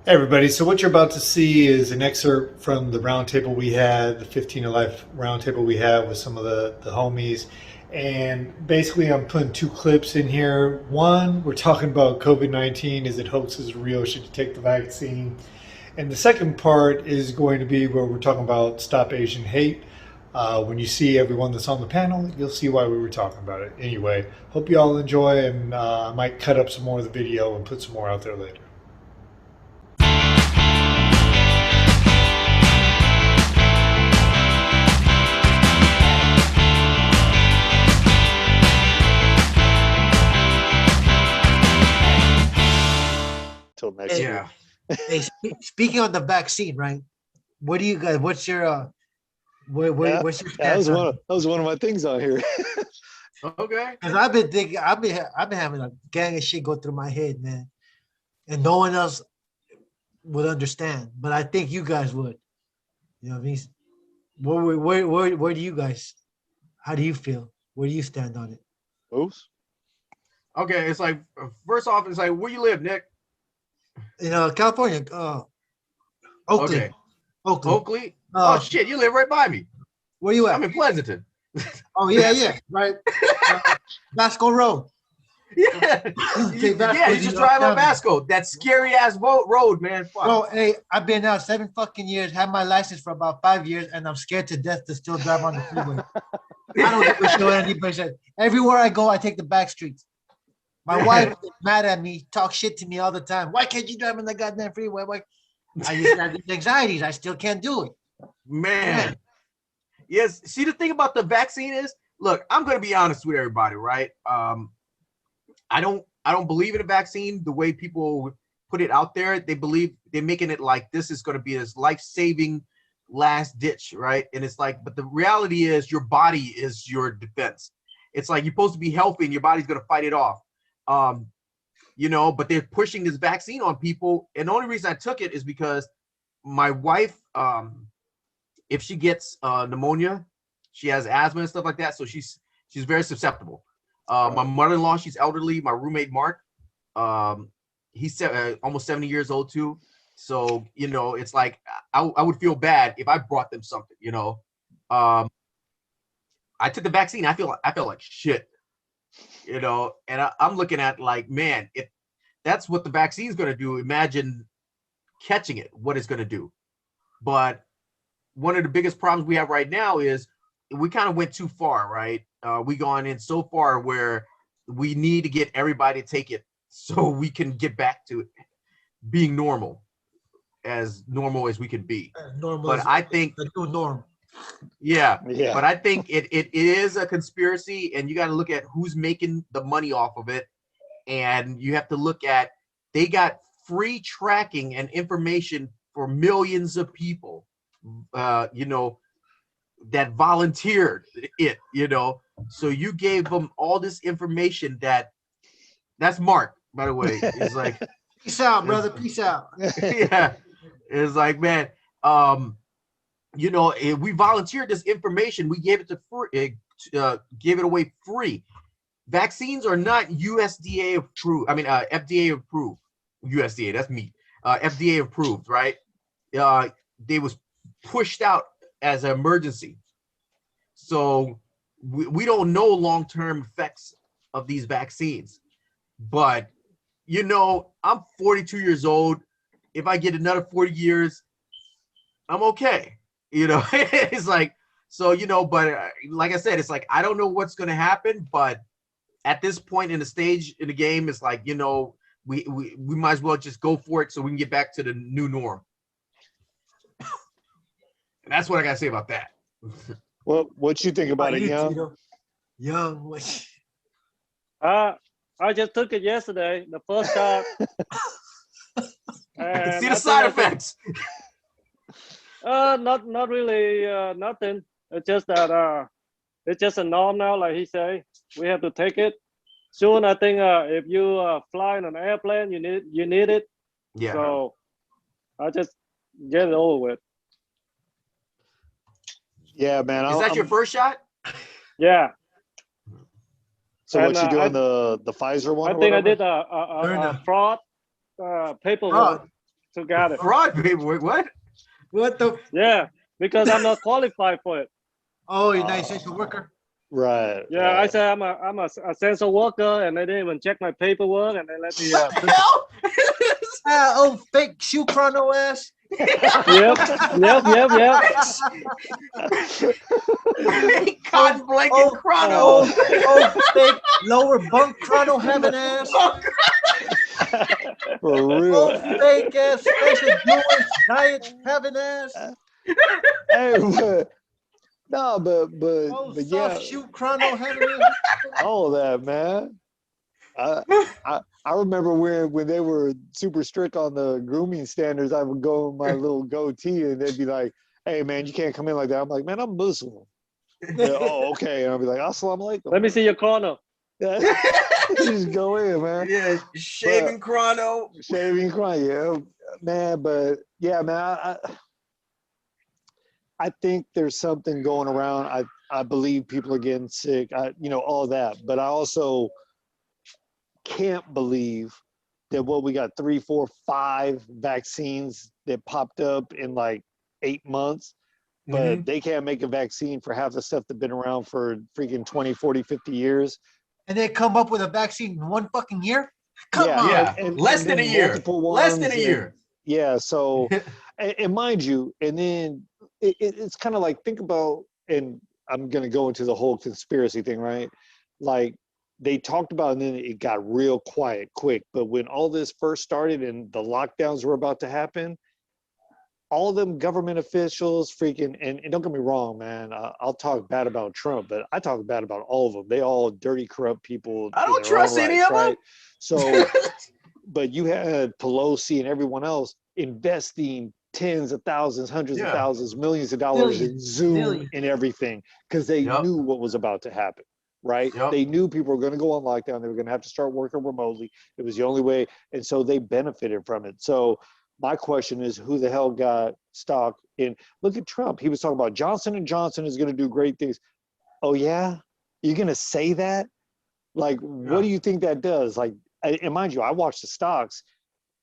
Hey everybody, so what you're about to see is an excerpt from the roundtable we had, the 15 to Life roundtable we had with some of the homies. And basically, I'm putting two clips in here. One, we're talking about COVID-19. Is it hoax? Is it real? Should you take the vaccine? And the second part is going to be where we're talking about Stop Asian Hate. When you see everyone that's on the panel, you'll see why we were talking about it. Anyway, hope you all enjoy, and I might cut up some more of the video and put some more out there later. Till next Hey, year. hey, speaking of the vaccine, right? What do you guys? What's your what's your That stance on it? was one of my things on here. Okay. Because I've been thinking, I've been having a gang of shit go through my head, man, and no one else would understand, but I think you guys would. You know what I mean? Where do you guys? How do you feel? Where do you stand on it? Oops. Okay. It's like, first off, it's like, where you live, Nick? In California, Oakland, Okay. Oakland. Oakley. Oh, shit. You live right by me. Where you at? I'm in Pleasanton. Oh yeah, right. Vasco Road. Yeah. Okay, Yeah. You just drive up Vasco. That scary ass road, man. Fuck. Bro, hey, I've been out 7 fucking years, had my license for about 5 years, and I'm scared to death to still drive on the freeway. I don't give a shit what anybody says. Everywhere I go, I take the back streets. My wife is mad at me, talk shit to me all the time. Why can't you drive on the goddamn freeway? Why? I used to have these anxieties. I still can't do it. Man. Yes. See, the thing about the vaccine is, look, I'm going to be honest with everybody, right? I don't believe in a vaccine the way people put it out there. They believe they're making it like this is going to be this life-saving last ditch, right? And it's like, but the reality is your body is your defense. It's like you're supposed to be healthy and your body's going to fight it off. But they're pushing this vaccine on people. And the only reason I took it is because my wife, if she gets pneumonia, she has asthma and stuff like that. So she's very susceptible. My mother-in-law, she's elderly. My roommate, Mark, he's almost 70 years old too. So, it's like, I would feel bad if I brought them something, I took the vaccine. I feel like shit, and I'm looking at like, man, if that's what the vaccine is going to do, imagine catching it, what it's going to do. But one of the biggest problems we have right now is we kind of went too far, right? We gone in so far where we need to get everybody to take it so we can get back to being normal as we can be. Normal, but I think the new norm. Yeah. Yeah. But I think it is a conspiracy, and you got to look at who's making the money off of it. And you have to look at, they got free tracking and information for millions of people, that volunteered it, so you gave them all this information. That's Mark, by the way. He's like, peace out, brother. Peace out. yeah. It's like, man, we volunteered this information. We gave it to free, gave it away free. Vaccines are not USDA approved. FDA approved. USDA, that's me. FDA approved, right? They was pushed out as an emergency. So we don't know long-term effects of these vaccines. But, I'm 42 years old. If I get another 40 years, I'm okay. It's like, so, but like I said, it's like, I don't know what's going to happen. But at this point in the stage in the game, it's like, we might as well just go for it so we can get back to the new norm. And that's what I got to say about that. What you think about it, Young? Young. I just took it yesterday, the first shot. I can see the side effects. Not really nothing. It's just that it's just a norm now, like he say. We have to take it. Soon, I think if you fly in an airplane, you need it. Yeah. So I just get it over with. Yeah, man. Is that your first shot? Yeah. So what you doing, the Pfizer one? I think I did a fraud paperwork. to get it. Fraud paperwork. What? What the? Yeah, because I'm not qualified for it. Oh, you're not essential worker. Right. Yeah, I right. said I'm a essential worker, and they didn't even check my paperwork, and they let me. What the hell? Oh, fake shoe chrono ass. Yep. Cotton blanket Oh, chrono. fake lower bunk chrono having ass. For real. Oh, fake ass special Jewish diet having ass. Hey, but Oh, but soft yeah, shoe chrono having ass. all of that, man. I remember when they were super strict on the grooming standards, I would go in my little goatee and they'd be like, "Hey, man, you can't come in like that." I'm like, "Man, I'm Muslim." They're, oh, okay. And I'll be like, "Assalamu alaikum." Let me see your corner. Yeah. Just go in, man. Yeah, shaving chrono. Shaving crying, yeah, man. But yeah, man, I think there's something going around. I believe people are getting sick. All that. But I also can't believe that we got 3, 4, 5 vaccines that popped up in like 8 months, but they can't make a vaccine for half the stuff that's been around for freaking 20, 40, 50 years. And they come up with a vaccine in 1 fucking year? Come on. Yeah, and less than a then year. multiple Less than ones a year. Yeah, so, and mind you, and then it's kind of like, think about, and I'm going to go into the whole conspiracy thing, right? Like, they talked about, and then it got real quiet quick. But when all this first started and the lockdowns were about to happen, all of them government officials freaking, and don't get me wrong, man, I'll talk bad about Trump, but I talk bad about all of them. They all dirty, corrupt people. I don't trust any of them. So, but you had Pelosi and everyone else investing tens of thousands, hundreds of thousands, millions of dollars in Zoom and everything because they knew what was about to happen, right? They knew people were going to go on lockdown. They were going to have to start working remotely. It was the only way. And so they benefited from it. So my question is, who the hell got stock in? Look at Trump. He was talking about Johnson & Johnson is going to do great things. Oh, yeah? You're going to say that? Like, what do you think that does? Like, and mind you, I watched the stocks.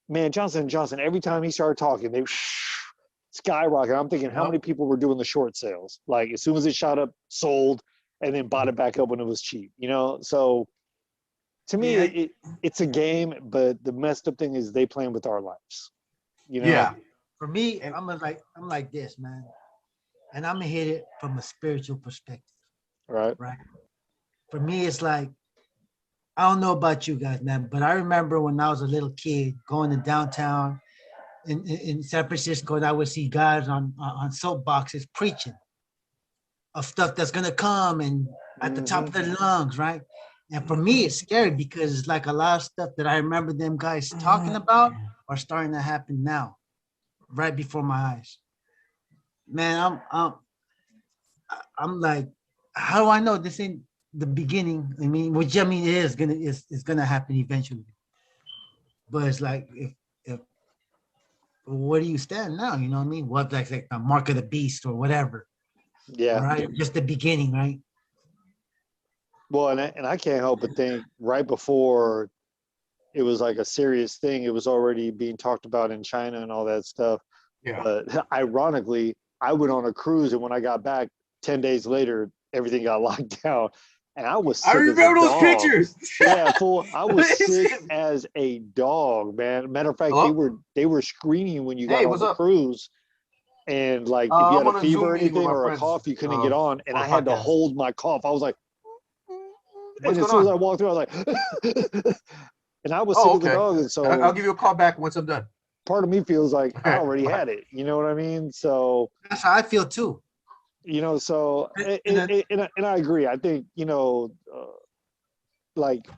Man, Johnson & Johnson, every time he started talking, they skyrocket. I'm thinking, how many people were doing the short sales? Like, as soon as it shot up, sold, and then bought it back up when it was cheap, So to me, it's a game, but the messed up thing is they playing with our lives. Yeah. For me, I'm like this, man. And I'm gonna hit it from a spiritual perspective. Right. For me, it's like, I don't know about you guys, man, but I remember when I was a little kid going to downtown in San Francisco, and I would see guys on soapboxes preaching of stuff that's gonna come and at the top of their lungs, right? And for me, it's scary because it's like a lot of stuff that I remember them guys talking about are starting to happen now, right before my eyes. Man, I'm like, how do I know this ain't the beginning? I mean, which I mean, it is gonna happen eventually. But it's like, if where do you stand now? You know what I mean? What like the mark of the beast or whatever? Yeah. Right. Just the beginning, right? Well, and I can't help but think right before it was like a serious thing, it was already being talked about in China and all that stuff. Yeah. But ironically, I went on a cruise, and when I got back 10 days later, everying got locked down. And I was sick. I remember those pictures. Yeah, I was sick as a dog, man. Matter of fact, they were screening when you got on the cruise. And like if you had a fever or anything or a cough, you couldn't get on. And I had to hold my cough. I was like, and as soon as I walked through, I was like, and I was sick as a dog. And so I'll give you a call back once I'm done. Part of me feels like I already had it. You know what I mean? So that's how I feel too. So and I agree. I think like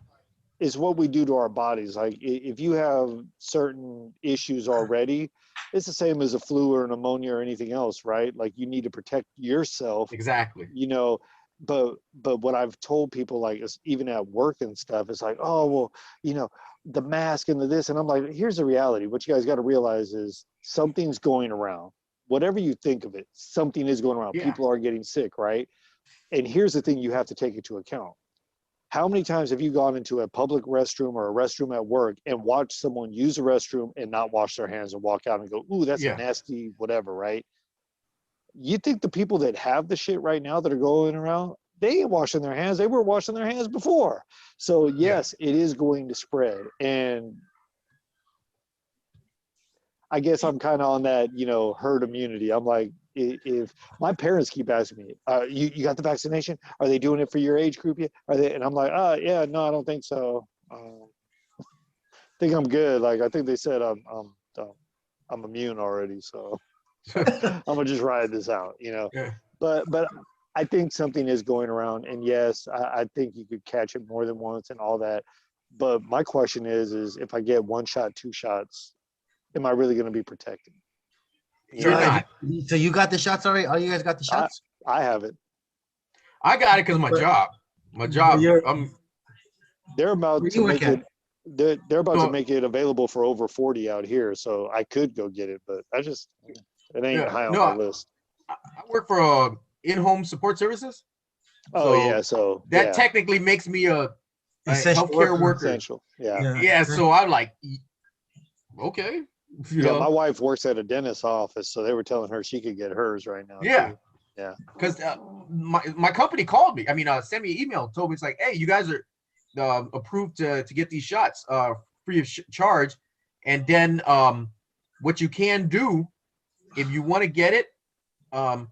it's what we do to our bodies. Like if you have certain issues already, it's the same as a flu or pneumonia or anything else, right? Like you need to protect yourself. Exactly. But what I've told people, like even at work and stuff, is like, oh well, the mask and the this, and I'm like, here's the reality. What you guys got to realize is something's going around. Whatever you think of it, something is going around. People are getting sick, right? And here's the thing you have to take into account. How many times have you gone into a public restroom or a restroom at work and watched someone use a restroom and not wash their hands and walk out and go, ooh, that's a nasty whatever, right? You think the people that have the shit right now that are going around, they ain't washing their hands. They were washing their hands before. So yes, it is going to spread. And I guess I'm kind of on that, you know, herd immunity. I'm like, if my parents keep asking me, you got the vaccination? Are they doing it for your age group yet? Are they? And I'm like, yeah, no, I don't think so. I think I'm good. Like, I think they said I'm immune already. So I'm gonna just ride this out, you know. Yeah. But I think something is going around, and yes, I think you could catch it more than once and all that. But my question is if I get 1 shot, 2 shots, am I really going to be protected? You're not. So you got the shots already? All you guys got the shots? I haven't. I got it because my job. My job. They're about to make it. They're about to make it available for over 40 out here, so I could go get it, but it ain't high on my list. I work for in-home support services. So that technically makes me a healthcare worker. Essential. So I'm like, okay. My wife works at a dentist's office, so they were telling her she could get hers right now. Yeah. Yeah. Because my company called me. I mean, sent me an email, told me, it's like, hey, you guys are approved to get these shots free of charge. And then what you can do, if you want to get it, all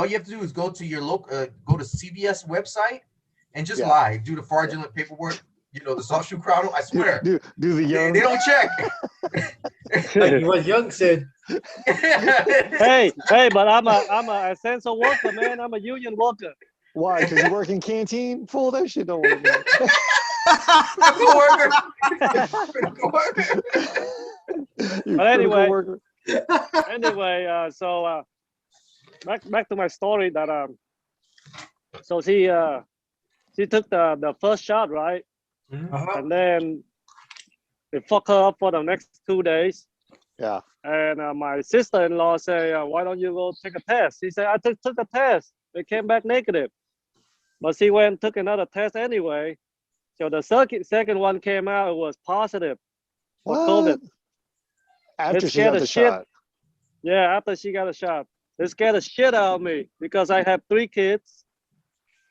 you have to do is go to your local, go to CVS website and just lie, do the fraudulent paperwork. You know, the soft shoe crowd. I swear. Do the young. They don't check. Like what Young said. hey, but I'm a essential worker, man. I'm a union worker. Why? Because you work in canteen? Fool, that shit don't work. But anyway, so back to my story that so she took the first shot, right? And then it fucked her up for the next 2 days. Yeah. And my sister-in-law say, why don't you go take a test? She said, I took a test. It came back negative. But she went and took another test anyway. So the second one came out, it was positive for COVID. After she got the shot. Yeah, after she got a shot. It scared the shit out of me because I have 3 kids.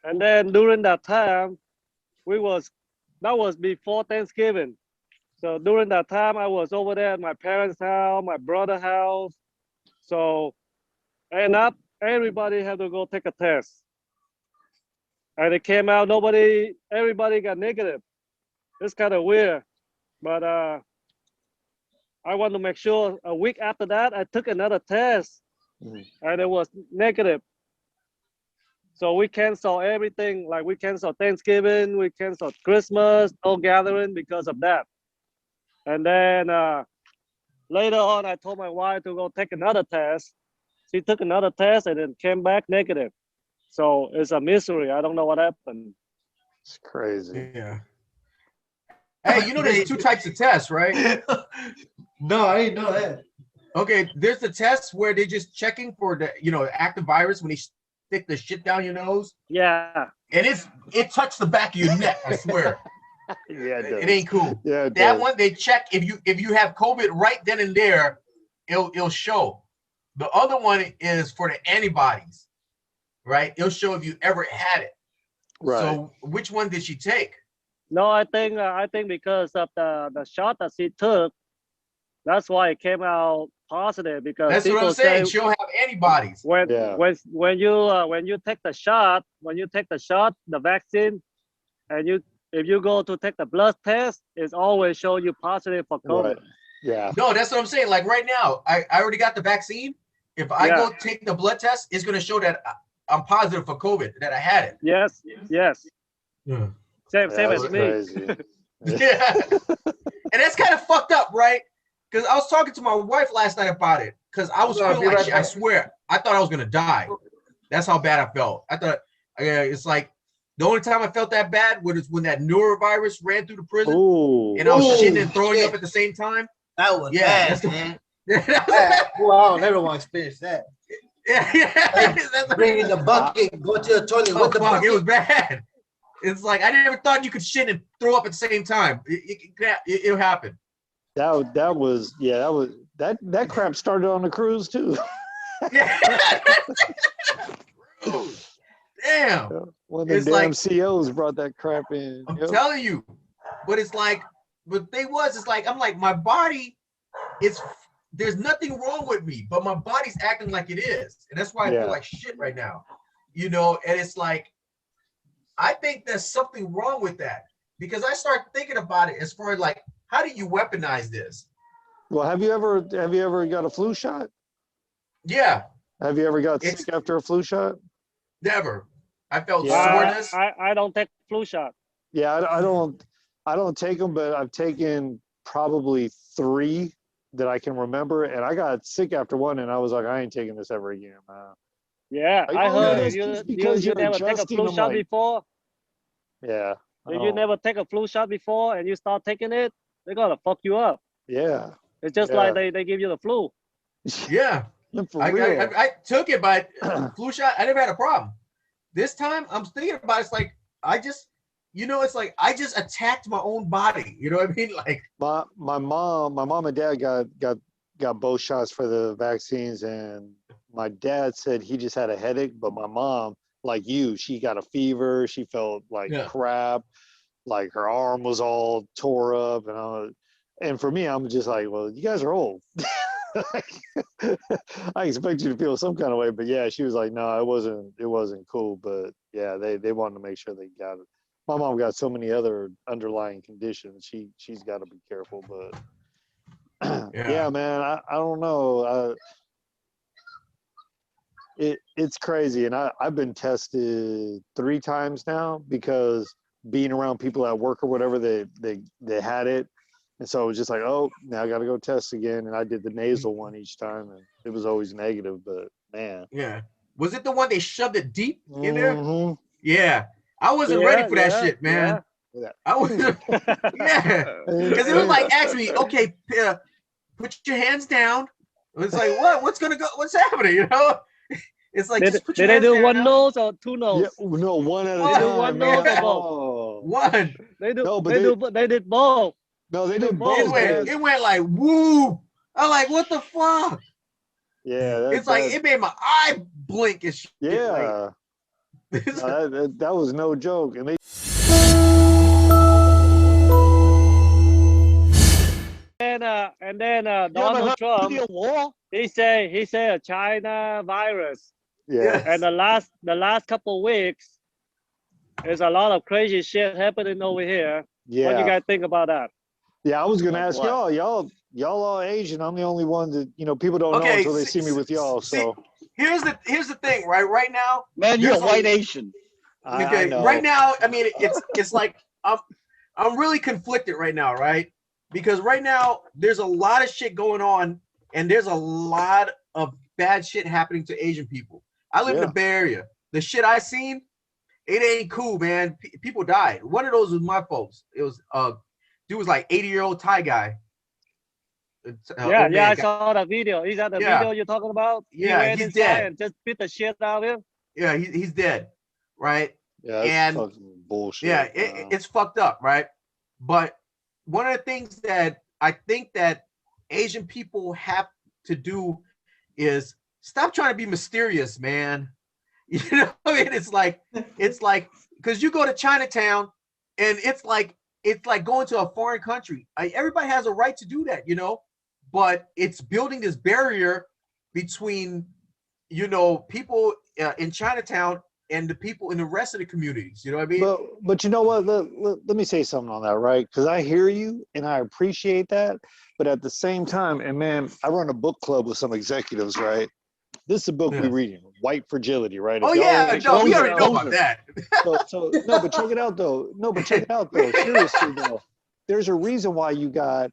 And then during that time, that was before Thanksgiving. So during that time, I was over there at my parents' house, my brother's house. So, and everybody had to go take a test. And it came out, everybody got negative. It's kind of weird. But I want to make sure a week after that, I took another test and it was negative. So we cancel everything, like we cancel Thanksgiving, we cancel Christmas, no gathering because of that. And then later on, I told my wife to go take another test. She took another test and it came back negative. So it's a mystery. I don't know what happened. It's crazy. Yeah. Hey, you know there's 2 types of tests, right? No, I didn't know that. Okay, there's the test where they're just checking for the, active virus when they stick the shit down your nose. Yeah. And it touched the back of your neck, I swear. Yeah, it ain't cool. Yeah, that one they check if you have COVID right then and there, it'll show. The other one is for the antibodies, right? It'll show if you ever had it. Right. So which one did she take? No, I think because of the shot that she took, that's why it came out positive. Because that's what I'm saying. She'll have antibodies. When you take the shot, the vaccine, and if you go to take the blood test, it's always show you positive for COVID. Right. Yeah. No, that's what I'm saying. Like right now, I already got the vaccine. If I go take the blood test, it's going to show that I'm positive for COVID, that I had it. Yes. Yeah. Same as me. Yeah. And that's kind of fucked up, right? Because I was talking to my wife last night about it. Because I was feeling like, I swear, I thought I was going to die. That's how bad I felt. I thought, it's like, the only time I felt that bad was when that neurovirus ran through the prison. Ooh. And I was shitting and throwing up at the same time. That was bad, man. Wow, everyone experienced that. Yeah. Bringing the bucket, go to the toilet with the bucket. It was bad. It's like I never thought you could shit and throw up at the same time. It'll happen. That crap started on the cruise too. Yeah. Damn. One of the It's damn like- COs brought that crap in. I'm telling you. But it's like, it's like, I'm like, my body, there's nothing wrong with me, but my body's acting like it is. And that's why I feel like shit right now. You know, and it's like, I think there's something wrong with that. Because I start thinking about it as far as like, how do you weaponize this? Well, have you ever got a flu shot? Yeah. Have you ever got sick after a flu shot? Never. I felt Yeah, soreness. I don't take flu shot. Yeah, I don't take them, but I've taken probably 3 that I can remember, and I got sick after one, and I was like, I ain't taking this ever again, man. Yeah, Like, I heard it's you just because you you're never take a adjusting, flu I'm shot like, before. Yeah. If you never take a flu shot before and you start taking it, they're gonna fuck you up. Yeah. It's just like they give you the flu. Yeah. For real. I took it, but flu shot, I never had a problem. This time I'm thinking about it, it's like I just, it's like I just attacked my own body. You know what I mean? Like my mom and dad got both shots for the vaccines, and my dad said he just had a headache, but my mom, like you, she got a fever, she felt like crap, like her arm was all tore up, and for me, I'm just like, well, you guys are old. I expect you to feel some kind of way, but yeah, she was like, no, it wasn't cool, but yeah, they wanted to make sure they got it. My mom got so many other underlying conditions, she's got to be careful, but yeah, man, I don't know, it's crazy, and I've been tested 3 times now because being around people at work or whatever, they had it. And so it was just like, oh, now I got to go test again. And I did the nasal one each time, and it was always negative, but man. Yeah. Was it the one they shoved it deep in there? Yeah. I wasn't ready for that shit, man. Yeah. I wasn't. Yeah. Because it was like, actually, okay, put your hands down. It's like, what's going to go? What's happening? You know? It's like, just put your hands down. Did they do one nose or 2 nose? Yeah, no, one at a time. time. They do one nose or both? Oh. One. They did both. No, they did both. It went like, woo. I'm like, what the fuck? Yeah. It's like, it made my eye blink and shit. Yeah. Like, that was no joke. And then Donald Trump, he said a China virus. Yeah. And the last couple of weeks, there's a lot of crazy shit happening over here. Yeah. What do you guys think about that? Yeah, I was gonna ask y'all are Asian. I'm the only one that people don't know until they see me with y'all. So here's the thing, right? Right now, man, you're a white Asian. Okay, right now, I mean, it's like I'm really conflicted right now, right? Because right now there's a lot of shit going on, and there's a lot of bad shit happening to Asian people. I live in the Bay Area. The shit I seen, it ain't cool, man. People died. One of those was my folks. It was dude was like 80-year-old Thai guy. I saw that video. Is that the video you're talking about? Yeah, he's dead. And just beat the shit out of him. Yeah, he's dead, right? Yeah, that's fucking bullshit. Yeah, it's fucked up, right? But one of the things that I think that Asian people have to do is stop trying to be mysterious, man. You know what I mean? It's like because you go to Chinatown and it's like going to a foreign country. Everybody has a right to do that, but it's building this barrier between, people in Chinatown and the people in the rest of the communities. You know what I mean? But you know what? Let me say something on that, right? Because I hear you and I appreciate that. But at the same time, and man, I run a book club with some executives, right? This is a book we reading, White Fragility, right? Oh yeah, no, we already know about that. No, but check it out though. Seriously though, there's a reason why you got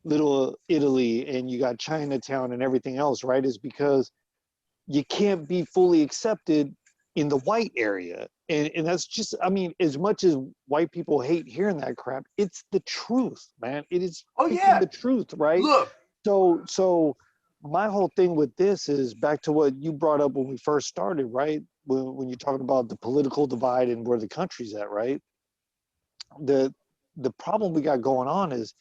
Little Italy and you got Chinatown and everything else, right? Is because you can't be fully accepted in the white area, and that's just, I mean, as much as white people hate hearing that crap, it's the truth, man. It is the truth, right? Look, so my whole thing with this is back to what you brought up when we first started, right? When you're talking about the political divide and where the country's at, right? The problem we got going on is,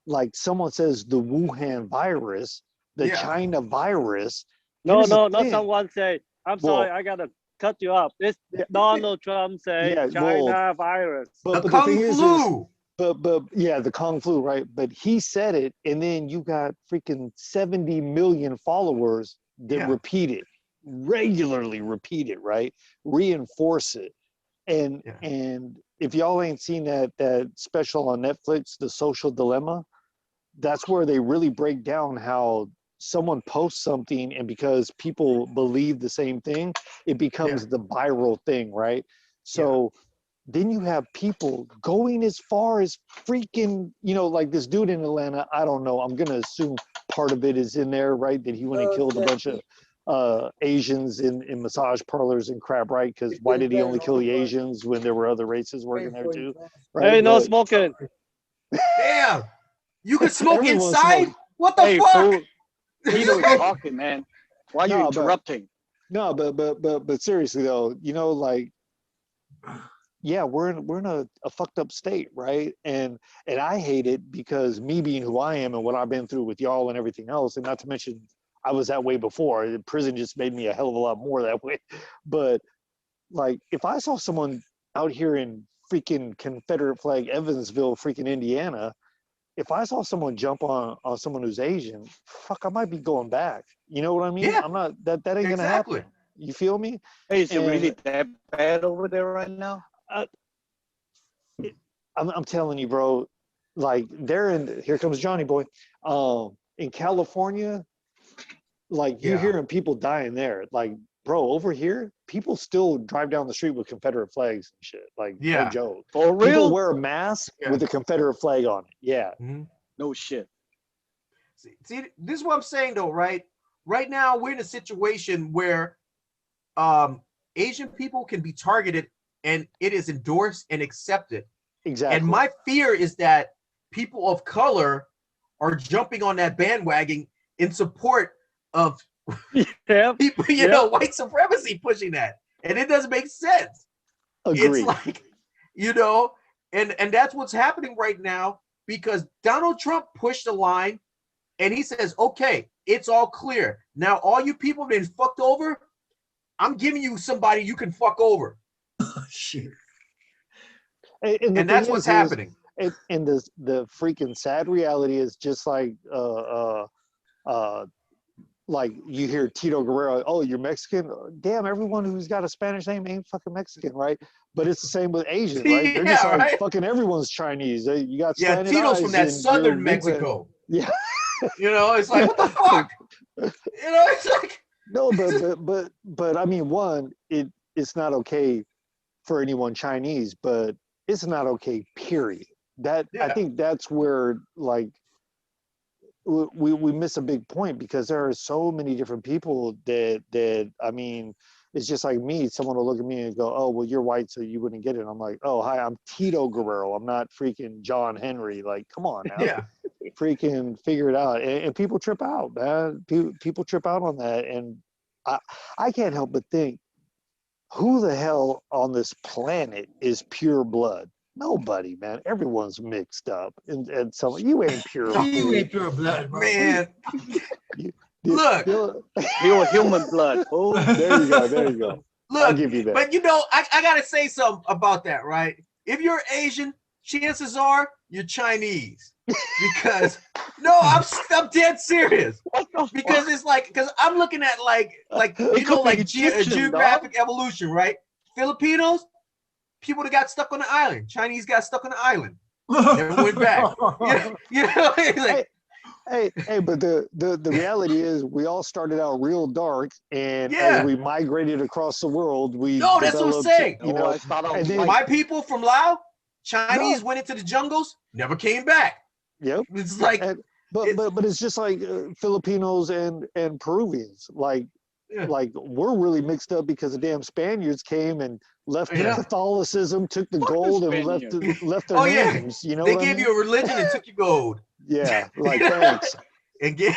like someone says, the Wuhan virus, the China virus. No, Here's the not thing. someone say. I'm Well, sorry, I gotta cut you off. It's Donald Trump say Yeah, China well, virus. The the Kung thing is, flu. but yeah, the Kung flu, right? But he said it, and then you got freaking 70 million followers that repeat it, regularly repeat it, right? Reinforce it. And if y'all ain't seen that special on Netflix, The Social Dilemma, that's where they really break down how someone posts something, and because people believe the same thing, it becomes the viral thing, right? So then you have people going as far as freaking, like this dude in Atlanta. I don't know. I'm gonna assume part of it is in there, right? That he went and killed a bunch of Asians in massage parlors and crap, right? Because why did he only kill the Asians when there were other races working there too? Right? Hey, no smoking. Damn. You can smoke Everyone's inside? smoking. What the fuck? Fool, Tito's talking, man. Why are you No, but- interrupting? No, but seriously though, like, yeah, we're in a fucked up state, right? And I hate it because me being who I am and what I've been through with y'all and everything else, and not to mention I was that way before. Prison just made me a hell of a lot more that way. But like, if I saw someone out here in freaking Confederate flag Evansville, freaking Indiana, if I saw someone jump on someone who's Asian, fuck, I might be going back. You know what I mean? Yeah. I'm not, that ain't gonna happen. You feel me? Hey, is it And- really that bad over there right now? I'm telling you, bro, like here comes Johnny boy. In California, like you're hearing people dying there. Like, bro, over here, people still drive down the street with Confederate flags and shit. Like, no joke. For People real? wear a mask with a Confederate flag on it. Yeah. No shit. See, this is what I'm saying though, right? Right now, we're in a situation where Asian people can be targeted and it is endorsed and accepted. Exactly. And my fear is that people of color are jumping on that bandwagon in support of people, you know, white supremacy pushing that. And it doesn't make sense. Agreed. It's like, you know, and that's what's happening right now because Donald Trump pushed the line and he says, okay, it's all clear. Now, all you people been fucked over, I'm giving you somebody you can fuck over. Oh, shit. And that's what's happening. And the freaking sad reality is just like you hear Tito Guerrero, oh, you're Mexican? Damn, everyone who's got a Spanish name ain't fucking Mexican, right? But it's the same with Asian, right? They're just like, fucking everyone's Chinese. You got Spanish Tito's from that southern Mexico. Yeah. You know, it's like, what the fuck? You know, it's like. No, but I mean, one, it's not okay for anyone Chinese, but it's not okay, period. I think that's where, like, we miss a big point because there are so many different people that I mean, it's just like me. Someone will look at me and go, oh, well, you're white, so you wouldn't get it. I'm like, oh, hi, I'm Tito Guerrero. I'm not freaking John Henry. Like, come on now. Yeah. Freaking figure it out. And people trip out, man. People trip out on that. And I can't help but think, who the hell on this planet is pure blood? Nobody, man. Everyone's mixed up. And so you ain't pure blood. You ain't pure blood, bro. Man. Look. Pure human blood. Oh, There you go. Look, I'll give you that. But you know, I gotta say something about that, right? If you're Asian, chances are you're Chinese. Because I'm dead serious. Because it's like, because I'm looking at like you know, like geographic evolution, right? Filipinos, people that got stuck on the island. Chinese got stuck on the island. Never went back. You know, like, Hey, but the reality is we all started out real dark, and as we migrated across the world, we that's what I'm saying. You know, and then, my people from Laos, Chinese went into the jungles, never came back. Yep. It's like, but it's just like Filipinos and Peruvians, like we're really mixed up because the damn Spaniards came and left Catholicism, took the gold, and left their names. You know, they gave you a religion and took your gold. Yeah, like thanks. And get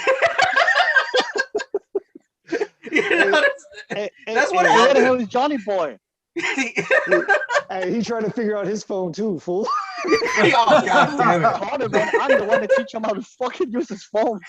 That's what Where the hell happened. is Johnny Boy? Hey, he trying to figure out his phone too, fool. Oh, God damn it. Connor, man, I'm the one that teach him how to fucking use his phone.